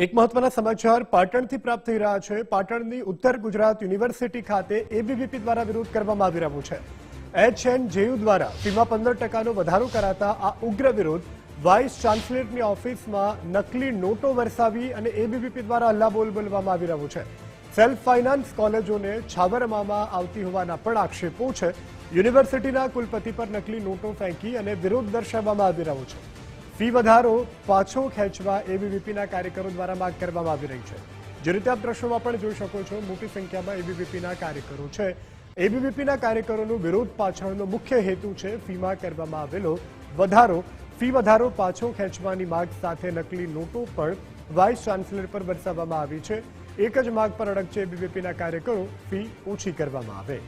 એક મહત્વના સમાચાર પાટણથી પ્રાપ્ત થઈ રહ્યા છે। પાટણની ઉત્તર ગુજરાત યુનિવર્સિટી ખાતે એબીવીપી દ્વારા વિરોધ કરવામાં આવી રહ્યો છે। HNJU દ્વારા ફીમાં 15% વધારો કરાતા આ ઉગ્ર વિરોધ વાઇસ ચાન્સેલરની ઓફિસમાં નકલી નોટો વરસાવી અને એબીવીપી દ્વારા હલ્લાબોલ બોલવામાં આવી રહ્યો છે। સેલ્ફ ફાઇનાન્સ કોલેજોને છાવરવામાં આવતી હોવાના પણ આક્ષેપો છે। યુનિવર્સિટીના કુલપતિ પર નકલી નોટો ફેંકી અને વિરોધ દર્શાવવામાં આવી રહ્યો છે। ફી વધારો પાછો ખેંચવા એબીવીપીના કાર્યકરો દ્વારા માંગ કરવામાં આવી રહી છે। જે રીતે આપ દ્રશ્યોમાં પણ જોઈ શકો છો, મોટી સંખ્યામાં એબીવીપીના કાર્યકરો છે। એબીવીપીના કાર્યકરોનો વિરોધ પાછળનો મુખ્ય હેતુ છે ફીમાં કરવામાં આવેલો વધારો। ફી વધારો પાછો ખેંચવાની માંગ સાથે નકલી નોટો પણ વાઇસ ચાન્સેલર પર વરસાવવામાં આવી છે। એક જ માંગ પર અડગ છે એબીવીપીના કાર્યકરો, ફી ઓછી કરવામાં આવે।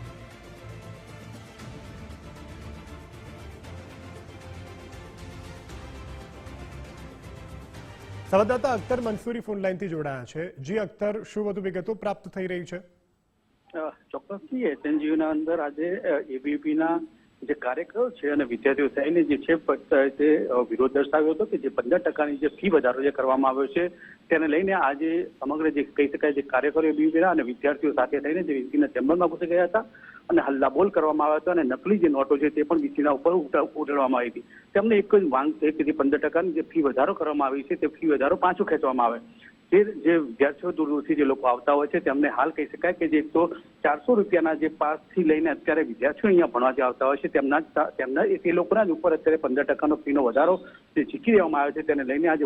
સંવાદદાતા અખ્તર મંસૂરી ફોન લાઈનથી જોડાયા છે। જી અખ્તર, શું વધુ વિગતો પ્રાપ્ત થઈ રહી છે? ચોક્કસથી એચએનજીયુના અંદર આજે એબીવીપીના જે કાર્યકરો છે અને વિદ્યાર્થીઓ થઈને જે છે તે વિરોધ દર્શાવ્યો હતો કે જે 15%ની જે ફી વધારો જે કરવામાં આવ્યો છે તેને લઈને આજે સમગ્ર જે કહી શકાય જે કાર્યકરો એબીવીપીના અને વિદ્યાર્થીઓ સાથે થઈને જે વીસીના ચેમ્બરમાં ઘૂસી ગયા હતા અને હલ્લાબોલ કરવામાં આવ્યો હતો અને નકલી જે નોટો છે તે પણ વીસીના ઉપર ઉડાડવામાં આવી હતી। તેમને એક જ માંગ છે કે જે 15%ની જે ફી વધારો કરવામાં આવી છે તે ફી વધારો પાછું ખેંચવામાં આવે। જે વિદ્યાર્થીઓ દૂર દૂરથી જે લોકો આવતા હોય છે તેમને હાલ કહી શકાય કે જે 400 રૂપિયાના જે પાસથી લઈને અત્યારે વિદ્યાર્થીઓ અહીંયા ભણવા જે આવતા હોય છે તેમના એ લોકોના જ ઉપર અત્યારે 15%નો ફીનો વધારો જે ઝીકી દેવામાં આવ્યો છે તેને લઈને આજે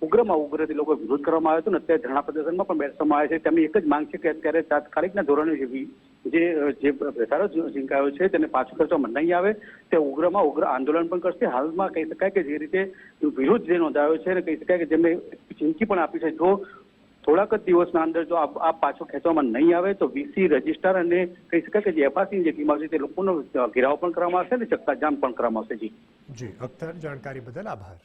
ઉગ્રમાં ઉગ્ર તે લોકો વિરોધ કરવામાં આવ્યો હતો અને અત્યારે ધરણા પ્રદર્શનમાં પણ બેસવામાં આવ્યા છે। તેમની એક જ માંગ છે કે અત્યારે તાત્કાલિકના ધોરણે જે વધારો ઝીંકાયો છે તેને પાછું ખેંચવામાં નહીં આવે। તે ઉગ્રમાં ઉગ્ર આંદોલન પણ કરશે। હાલમાં કહી શકાય કે જે રીતે વિરોધ જે નોંધાયો છે અને કહી શકાય કે જેમને ચીમકી પણ આપી છે જો થોડાક જ દિવસના અંદર જો આ પાછો ખેંચવામાં નહીં આવે તો વીસી રજિસ્ટ્રાર અને કહી શકાય કે જે એફઆરસી જે ટીમ આવશે તે લોકોનો ઘેરાવ પણ કરવામાં આવશે અને ચક્કાજામ પણ કરવામાં આવશે। જી અખ્તર, જાણકારી બદલ આભાર।